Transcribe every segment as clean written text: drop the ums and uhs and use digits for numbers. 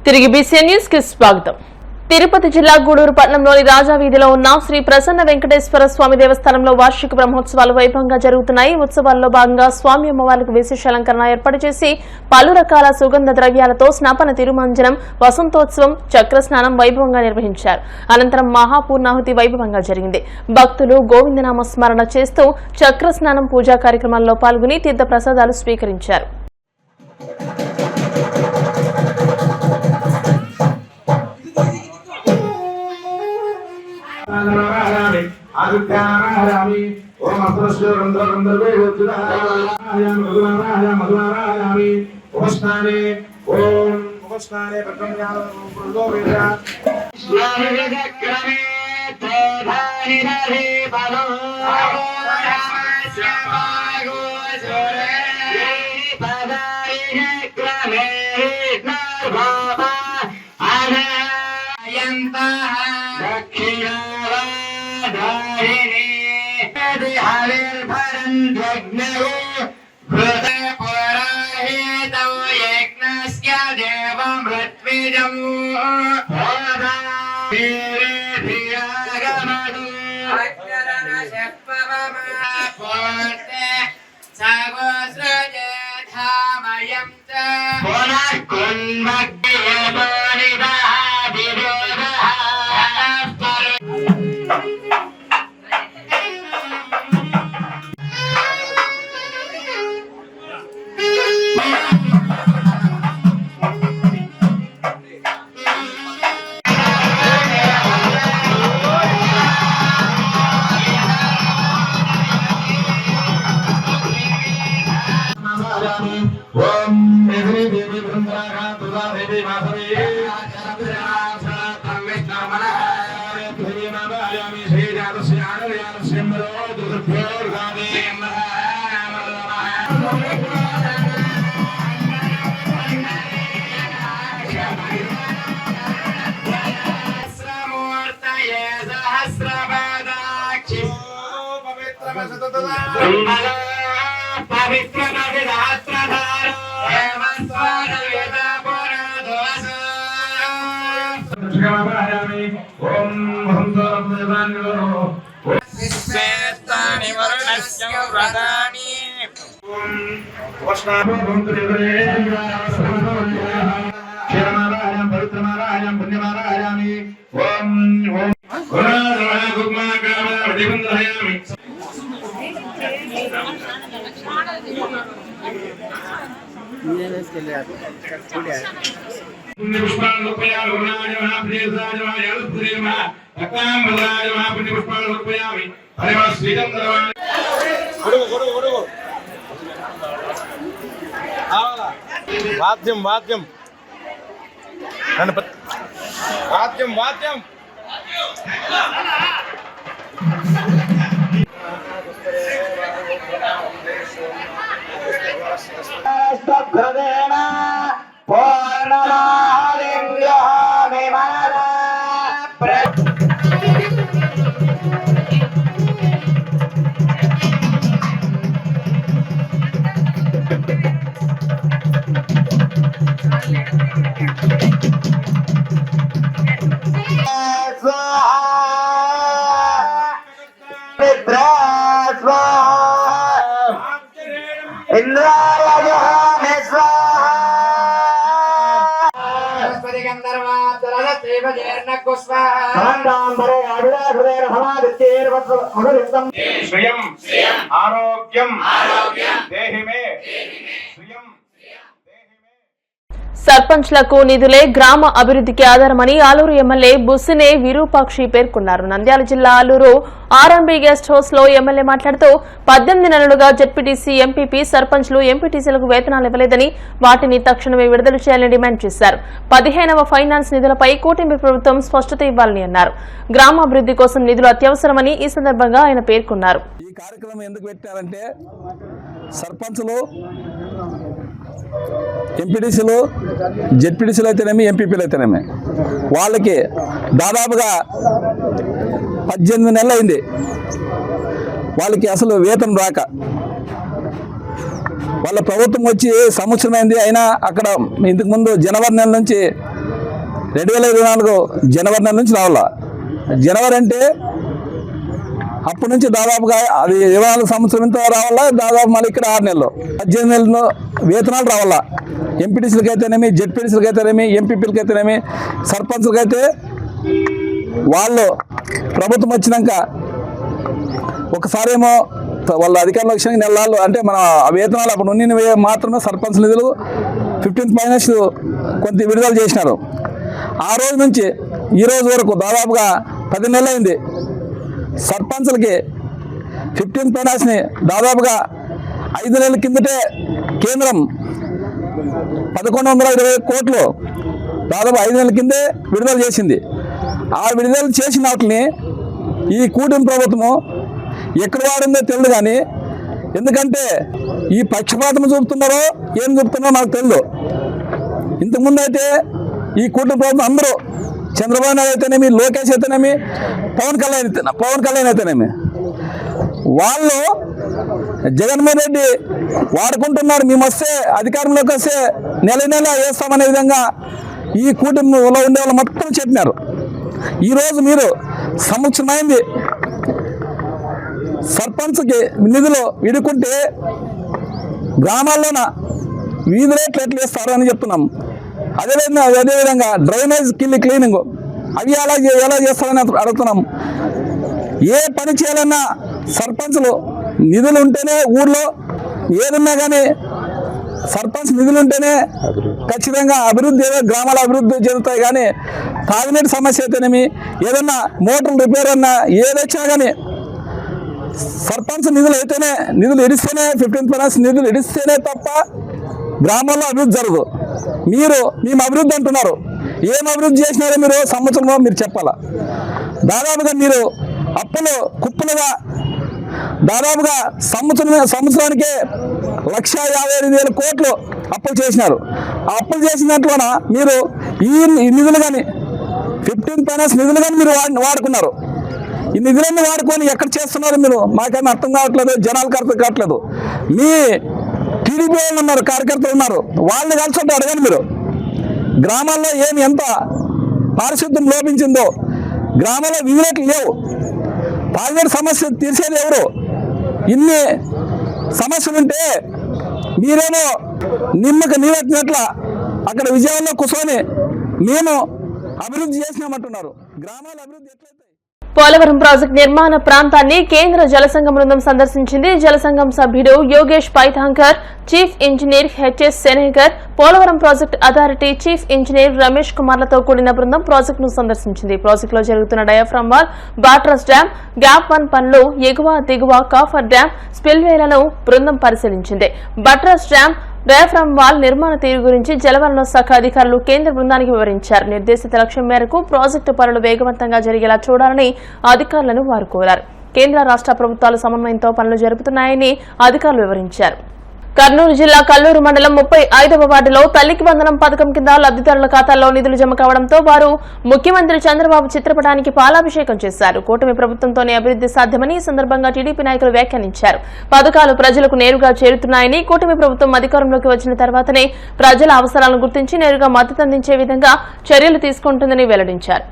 తిరిగి BCN news కి స్వాగతం. తిరుపతి జిల్లా గూడూరు పట్టణంలోని రాజావీధిలో ఉన్న శ్రీ ప్రసన్న వెంకటేశ్వర స్వామి దేవస్థానంలో వార్షిక బ్రహ్మోత్సవాలు వైభవంగా జరుగుతున్నాయి. ఉత్సవాల్లో భాగంగా స్వామి అమ్మవారికి విశేష అలంకరణ ఏర్పాటు చేసి పలు రకాల సుగంధ ద్రవ్యాలతో స్నాపన తిరుమంజనం, వసంతోత్సవం, చక్రస్నానం వైభవంగా నిర్వహించారు. అనంతరం మహాపూర్ణాహుతి వైభవంగా జరిగింది. భక్తులు గోవిందనామ స్మరణ చేస్తూ చక్రస్నానం పూజా కార్యక్రమాల్లో పాల్గొని తీర్థ ప్రసాదాలు స్వీకరించారు. ओम उपस्थाने వాద్యం వాద్యం వాద్యం వాద్యం సర్పంచ్లకు నిధులే గ్రామ అభివృద్ధికి ఆధారమని ఆలూరు ఎమ్మెల్యే బుస్సినే విరూపాక్షి పేర్కొన్నారు. నంద్యాల జిల్లా ఆలూరు ఆర్ఎంబీ గెస్ట్ హౌస్ లో ఎమ్మెల్యే మాట్లాడుతూ 18 నెలలుగా జెడ్పీటీసీ, ఎంపీపీ, సర్పంచ్లు, ఎంపీటీసీలకు వేతనాలు ఇవ్వలేదని, వాటిని తక్షణమే విడుదల చేయాలని డిమాండ్ చేశారు. 15వ ఫైనాన్స్ నిధులపై కూటమి ప్రభుత్వం స్పష్టత ఇవ్వాలని అన్నారు. గ్రామాభివృద్ధి కోసం నిధులు అత్యవసరమని ఈ సందర్భంగా ఆయన పేర్కొన్నారు. ఈ కార్యక్రమం ఎందుకు పెట్టారంటే సర్పంచ్లు, ఎంపీటీసీలు, జెడ్పీటీసీలు అయితేనేమి, ఎంపీపీలు అయితేనేమి వాళ్ళకి దాదాపుగా 18 నెలలు అయింది వాళ్ళకి అసలు వేతనం రాక. వాళ్ళ ప్రభుత్వం వచ్చి సంవత్సరం అయింది, అయినా అక్కడ ఇంతకుముందు జనవరి నెల నుంచి 2024 జనవరి నెల నుంచి రావాలా. జనవరి అంటే అప్పటి నుంచి దాదాపుగా అది 24 సంవత్సరం ఇంత రావాలా. దాదాపు మళ్ళీ ఇక్కడ 6 నెలలు 18 నెలలు వేతనాలు రావాలా. ఎంపీటీసీలకి అయితేనేమి, జెడ్పీటీసీలకి అయితేనేమి, ఎంపీపీలకి అయితేనేమి, సర్పంచ్లకి అయితే వాళ్ళు ప్రభుత్వం వచ్చినాక ఒకసారేమో వాళ్ళ అధికారులు వచ్చినాక నెలలు అంటే మన వేతనాలు అప్పుడు ఉన్నవి మాత్రమే సర్పంచ్ నిధులు 15th ఫైనాన్స్ కొంత విడుదల చేసినారు. ఆ రోజు నుంచి ఈ రోజు వరకు దాదాపుగా 10 నెలలు అయింది. సర్పంచ్లకి 15th ఫైనాన్స్ని దాదాపుగా 5 నెలల కిందటే కేంద్రం 1120 కోట్లు దాదాపు 5 నెలల కిందే విడుదల చేసింది. ఆ విడుదల చేసిన వాటిని ఈ కూటమి ప్రభుత్వము ఎక్కడ వాడిందో తెలియదు. కానీ ఎందుకంటే ఈ పక్షపాతం చూపుతున్నారో ఏం చూపుతున్నారో నాకు తెలియదు. ఇంతకుముందు అయితే ఈ కూటమి ప్రభుత్వం అందరూ చంద్రబాబు నాయుడు అయితేనేమి, లోకేష్ అయితేనేమి, పవన్ కళ్యాణ్ అయితేనేమి వాళ్ళు జగన్మోహన్ రెడ్డి వాడుకుంటున్నారు. మేము వస్తే అధికారంలోకి వస్తే నెల వేస్తామనే విధంగా ఈ కూటమిలో ఉండే వాళ్ళు మొత్తం చెప్పినారు. ఈరోజు మీరు సంవత్సరమైంది సర్పంచ్కి నిధులు విడుకుంటే గ్రామాల్లోన వీధి రేట్లు ఎట్లా వేస్తారు అని చెప్తున్నాం. అదేవిధంగా డ్రైనేజ్ క్లీనింగ్ అవి ఎలా చేస్తారని అడుగుతున్నాం. ఏ పని చేయాలన్నా సర్పంచ్లు నిధులు ఉంటేనే ఊర్లో ఏదన్నా కానీ సర్పంచ్ నిధులు ఉంటేనే ఖచ్చితంగా అభివృద్ధి గ్రామాల అభివృద్ధి చెందుతాయి. కానీ తాగునీటి సమస్య అయితేనేమి, ఏదన్నా మోటార్లు రిపేర్ అన్నా ఏదొచ్చినా కానీ సర్పంచ్ నిధులు ఇడిస్తేనే 15th ఫైనాన్స్ నిధులు ఇడిస్తేనే తప్ప గ్రామాల్లో అభివృద్ధి జరగదు. మేము అభివృద్ధి అంటున్నారు. ఏం అభివృద్ధి చేసినారో మీరు సంవత్సరంలో మీరు చెప్పాలా. దాదాపుగా మీరు అప్పులు కుప్పలుగా దాదాపుగా సంవత్సరానికే 1,55,000 కోట్లు అప్పులు చేసినారు. ఆ అప్పులు చేసిన దాంట్లోన మీరు ఈ నిధులు కానీ 15th ఫైనాన్స్ నిధులు కానీ మీరు వాడుకున్నారు. ఈ నిధులన్నీ వాడుకొని ఎక్కడ చేస్తున్నారు మీరు మాకేమీ అర్థం కావట్లేదు. జనాలకు అర్థం కావట్లేదు. మీ టీడీపీ వాళ్ళు ఉన్నారు, కార్యకర్తలు ఉన్నారు, వాళ్ళని కలిసి అడగండి. మీరు గ్రామాల్లో ఎంత పారిశుద్ధ్యం లోపించిందో, గ్రామాల్లో విధులట్లు లేవు, తాగునీటి సమస్య తీర్చేది ఎవరు? ఇన్ని సమస్యలుంటే మీరేమో నిమ్మకి నీరెట్టినట్ల అక్కడ విజయవాడలో కూర్చొని మేము అభివృద్ధి చేసినామంటున్నారు. గ్రామాల అభివృద్ధి ఎట్లయితే పోలవరం ప్రాజెక్టు నిర్మాణ ప్రాంతాన్ని కేంద్ర జలసంఘం బృందం సందర్శించింది. జలసంఘం సభ్యుడు Yogesh Paithankar, chief engineer HS Senegar, Polavaram project authority chief engineer Ramesh కుమార్లతో కూడిన బృందం ప్రాజెక్టును సందర్శించింది. ప్రాజెక్టులో జరుగుతున్న diaphragm wall, buttress dam, gap 1 పనులు, ఎగువ దిగువ కాఫర్ డ్యాం, స్పిల్వేలను బృందం పరిశీలించింది. బట్రస్ డ్యాం, డయాఫ్రామ్ వాల్ నిర్మాణ తీరు గురించి జలవనరుల శాఖ అధికారులు కేంద్ర బృందానికి వివరించారు. నిర్దేశిత లక్ష్యం మేరకు ప్రాజెక్టు పనులు వేగవంతంగా జరిగేలా చూడాలని అధికారులను వారు కోరారు. కేంద్ర రాష్ట్ర ప్రభుత్వాలు సమన్వయంతో పనులు జరుపుతున్నాయని అధికారులు వివరించారు. కర్నూలు జిల్లా కల్లూరు మండలం 35వ వార్డులో తల్లికి వందనం పథకం కింద లబ్దిదారుల ఖాతాల్లో నిధులు జమ కావడంతో వారు ముఖ్యమంత్రి చంద్రబాబు చిత్రపటానికి పాలాభిషేకం చేశారు. కూటమి ప్రభుత్వంతోనే అభివృద్ధి సాధ్యమని ఈ సందర్భంగా టీడీపీ నాయకులు వ్యాఖ్యానించారు. పథకాలు ప్రజలకు నేరుగా చేరుతున్నాయని, కూటమి ప్రభుత్వం అధికారంలోకి వచ్చిన తర్వాతనే ప్రజల అవసరాలను గుర్తించి నేరుగా మద్దతు అందించే విధంగా చర్యలు తీసుకుంటుందని వెల్లడించారు.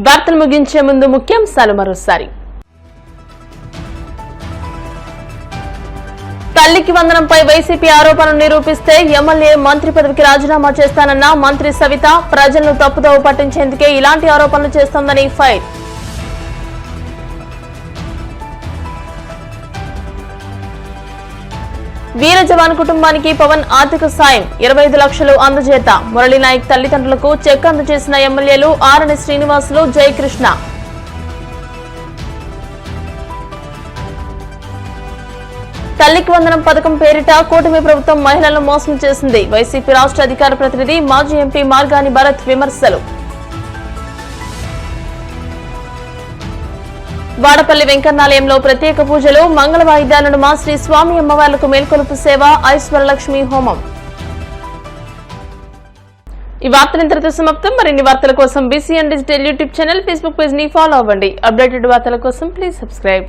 వార్తలు ముగించే ముందు ముఖ్యాంశాలు మరోసారి. తల్లికి వందనంపై వైసీపీ ఆరోపణలు నిరూపిస్తే ఎమ్మెల్యే మంత్రి పదవికి రాజీనామా చేస్తానన్న మంత్రి సవిత. ప్రజలను తప్పుదోవ పట్టించేందుకే ఇలాంటి ఆరోపణలు చేస్తోందని ఫైర్. వీర జవాన్ కుటుంబానికి పవన్ ఆర్థిక సాయం 25 లక్షలు అందజేత. మురళీనాయక్ తల్లిదండ్రులకు చెక్ అందజేసిన ఎమ్మెల్యేలు ఆరణి శ్రీనివాసులు, జయకృష్ణ. తల్లికి వందనం పథకం పేరిట కూటమి ప్రభుత్వం మహిళలను మోసం చేసింది. వైసీపీ రాష్ట్ర అధికార ప్రతినిధి మాజీ ఎంపీ మార్గాని భరత్ విమర్శలు. వాడపల్లి వెంకన్నాలయంలో ప్రత్యేక పూజలు, మంగళ వాయిద్యాలను మా శ్రీ స్వామి అమ్మవార్లకు మేల్కొలుపు సేవ, ఐశ్వరలక్ష్మి హోమం. ఈ వార్తలు ఇంతటితో సమాప్తం. మరిన్ని వార్తల కోసం BCN digital YouTube channel, Facebook page ని ఫాలో అవ్వండి. అప్డేటెడ్ వార్తల కోసం ప్లీజ్ సబ్స్క్రైబ్.